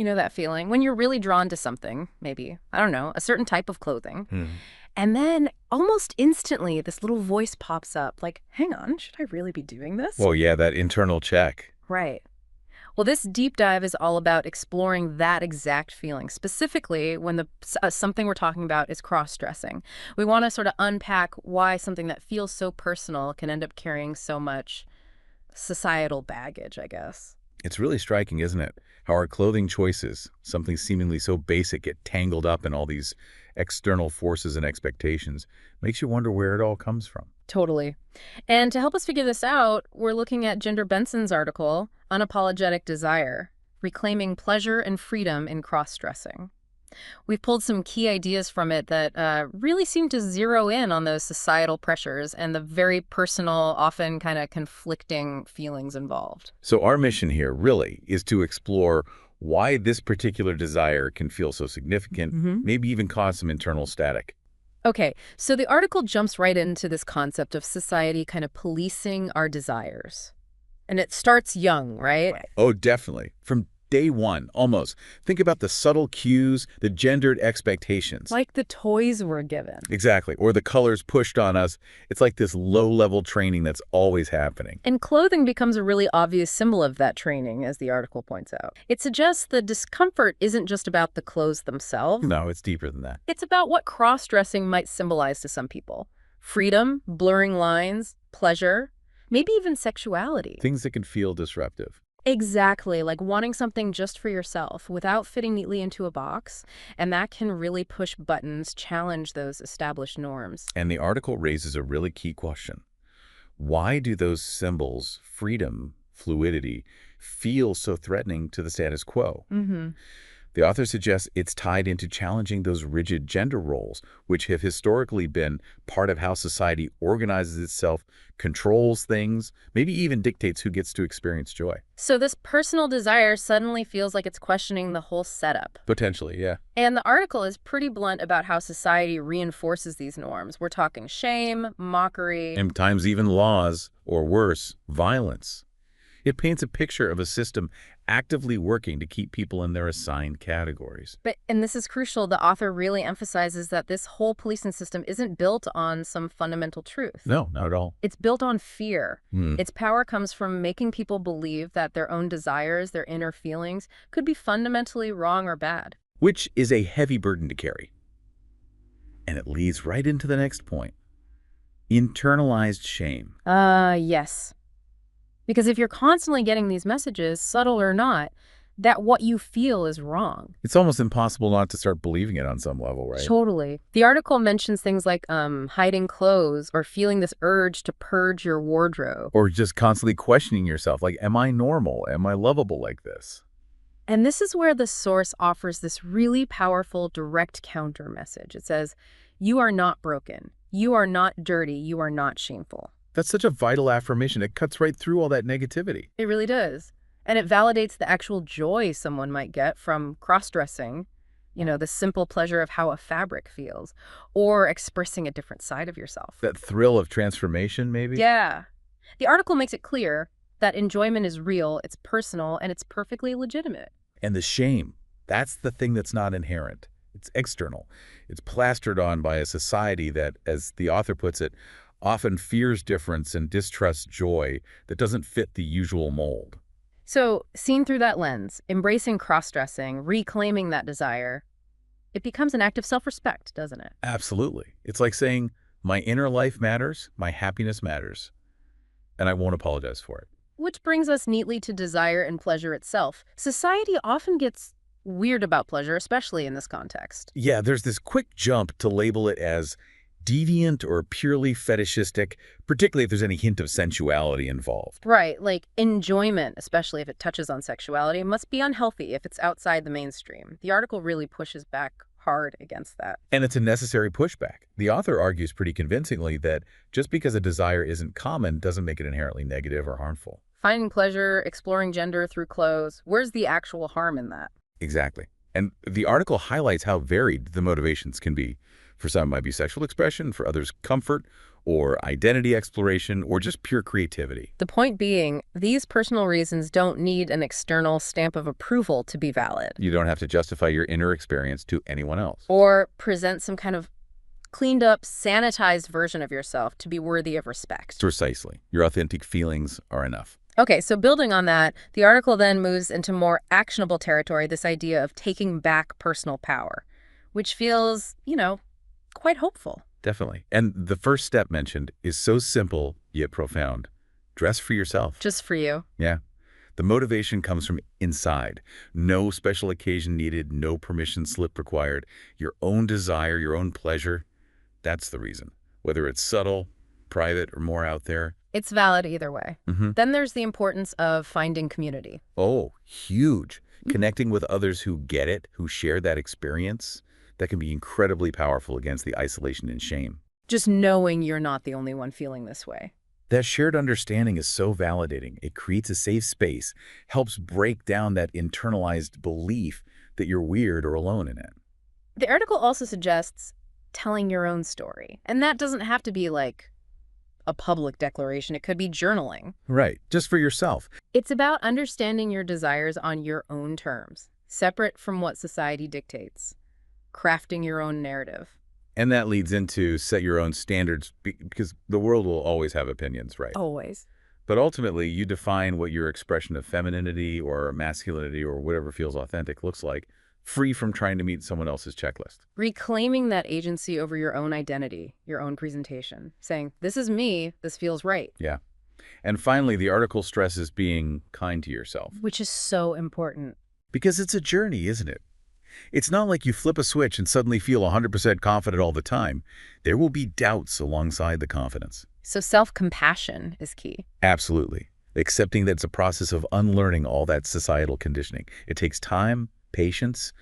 You know that feeling when you're really drawn to something, maybe, I don't know, a certain type of clothing. Hmm. And then almost instantly, this little voice pops up like, hang on, should I really be doing this? Well, yeah, that internal check. Right. Well, this deep dive is all about exploring that exact feeling, specifically when something we're talking about is cross-dressing. We want to sort of unpack why something that feels so personal can end up carrying so much societal baggage, I guess. It's really striking, isn't it? How our clothing choices, something seemingly so basic, get tangled up in all these external forces and expectations. Makes you wonder where it all comes from. Totally. And to help us figure this out, we're looking at Ginger Benson's article, Unapologetic Desire, Reclaiming Pleasure and Freedom in Cross-Dressing. We've pulled some key ideas from it that really seem to zero in on those societal pressures and the very personal, often kind of conflicting feelings involved. So our mission here really is to explore why this particular desire can feel so significant, maybe even cause some internal static. Okay, so the article jumps right into this concept of society kind of policing our desires. And it starts young, right? Oh, definitely. From day one, almost. Think about the subtle cues, the gendered expectations. Like the toys we're given. Exactly. Or the colors pushed on us. It's like this low-level training that's always happening. And clothing becomes a really obvious symbol of that training, as the article points out. It suggests the discomfort isn't just about the clothes themselves. No, it's deeper than that. It's about what cross-dressing might symbolize to some people. Freedom, blurring lines, pleasure, maybe even sexuality. Things that can feel disruptive. Exactly, like wanting something just for yourself without fitting neatly into a box, and that can really push buttons, challenge those established norms. And the article raises a really key question. Why do those symbols, freedom, fluidity, feel so threatening to the status quo? The author suggests it's tied into challenging those rigid gender roles, which have historically been part of how society organizes itself, controls things, maybe even dictates who gets to experience joy. So this personal desire suddenly feels like it's questioning the whole setup. Potentially, yeah. And the article is pretty blunt about how society reinforces these norms. We're talking shame, mockery. And times even laws, or worse, violence. It paints a picture of a system actively working to keep people in their assigned categories. And this is crucial, the author really emphasizes that this whole policing system isn't built on some fundamental truth. No, not at all. It's built on fear. Its power comes from making people believe that their own desires, their inner feelings, could be fundamentally wrong or bad. Which is a heavy burden to carry. And it leads right into the next point. Internalized shame. Yes. Because if you're constantly getting these messages, subtle or not, that what you feel is wrong. It's almost impossible not to start believing it on some level, right? Totally. The article mentions things like hiding clothes or feeling this urge to purge your wardrobe. Or just constantly questioning yourself, like, am I normal? Am I lovable like this? And this is where the source offers this really powerful direct counter message. It says, you are not broken. You are not dirty. You are not shameful. That's such a vital affirmation. It cuts right through all that negativity. It really does. And it validates the actual joy someone might get from cross-dressing, you know, the simple pleasure of how a fabric feels, or expressing a different side of yourself. That thrill of transformation, maybe? Yeah. The article makes it clear that enjoyment is real, it's personal, and it's perfectly legitimate. And the shame, that's the thing that's not inherent. It's external. It's plastered on by a society that, as the author puts it, often fears difference and distrusts joy that doesn't fit the usual mold. So, seen through that lens, embracing cross-dressing, reclaiming that desire, it becomes an act of self-respect, doesn't it? Absolutely. It's like saying, my inner life matters, my happiness matters, and I won't apologize for it. Which brings us neatly to desire and pleasure itself. Society often gets weird about pleasure, especially in this context. Yeah, there's this quick jump to label it as deviant or purely fetishistic, particularly if there's any hint of sensuality involved. Right, like enjoyment, especially if it touches on sexuality, must be unhealthy if it's outside the mainstream. The article really pushes back hard against that. And it's a necessary pushback. The author argues pretty convincingly that just because a desire isn't common doesn't make it inherently negative or harmful. Finding pleasure, exploring gender through clothes, where's the actual harm in that? Exactly. And the article highlights how varied the motivations can be. For some, it might be sexual expression. For others, comfort or identity exploration or just pure creativity. The point being, these personal reasons don't need an external stamp of approval to be valid. You don't have to justify your inner experience to anyone else. Or present some kind of cleaned up, sanitized version of yourself to be worthy of respect. Precisely. Your authentic feelings are enough. Okay, so building on that, the article then moves into more actionable territory, this idea of taking back personal power, which feels, quite hopeful. Definitely. And the first step mentioned is so simple yet profound. Dress for yourself. Just for you. Yeah. The motivation comes from inside. No special occasion needed, no permission slip required. Your own desire, your own pleasure, that's the reason. Whether it's subtle, private, or more out there. It's valid either way. Mm-hmm. Then there's the importance of finding community. Oh, huge. Connecting with others who get it, who share that experience, that can be incredibly powerful against the isolation and shame. Just knowing you're not the only one feeling this way. That shared understanding is so validating. It creates a safe space, helps break down that internalized belief that you're weird or alone in it. The article also suggests telling your own story. And that doesn't have to be like a public declaration. It could be journaling. Right, just for yourself. It's about understanding your desires on your own terms, separate from what society dictates, crafting your own narrative. And that leads into set your own standards because the world will always have opinions, right? Always. But ultimately, you define what your expression of femininity or masculinity or whatever feels authentic looks like, free from trying to meet someone else's checklist. Reclaiming that agency over your own identity, your own presentation, saying, this is me, this feels right. Yeah. And finally, the article stresses being kind to yourself. Which is so important. Because it's a journey, isn't it? It's not like you flip a switch and suddenly feel 100% confident all the time. There will be doubts alongside the confidence. So self-compassion is key. Absolutely. Accepting that it's a process of unlearning all that societal conditioning. It takes time, patience,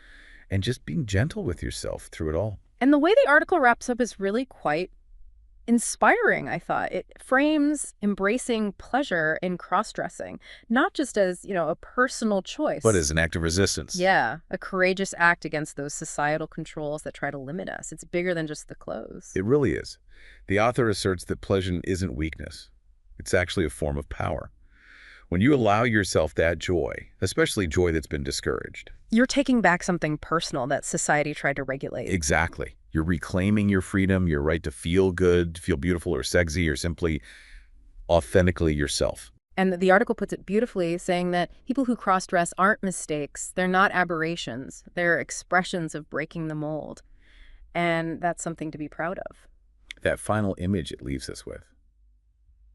and just being gentle with yourself through it all. And the way the article wraps up is really quite inspiring, I thought. It frames embracing pleasure in cross-dressing, not just as, a personal choice. But as an act of resistance. Yeah, a courageous act against those societal controls that try to limit us. It's bigger than just the clothes. It really is. The author asserts that pleasure isn't weakness. It's actually a form of power. When you allow yourself that joy, especially joy that's been discouraged. You're taking back something personal that society tried to regulate. Exactly. You're reclaiming your freedom, your right to feel good, feel beautiful or sexy, or simply authentically yourself. And the article puts it beautifully, saying that people who cross-dress aren't mistakes. They're not aberrations. They're expressions of breaking the mold. And that's something to be proud of. That final image it leaves us with.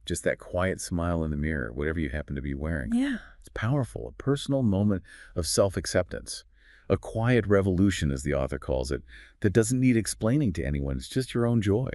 Just that quiet smile in the mirror, whatever you happen to be wearing. Yeah. It's powerful, a personal moment of self-acceptance. A quiet revolution, as the author calls it, that doesn't need explaining to anyone. It's just your own joy.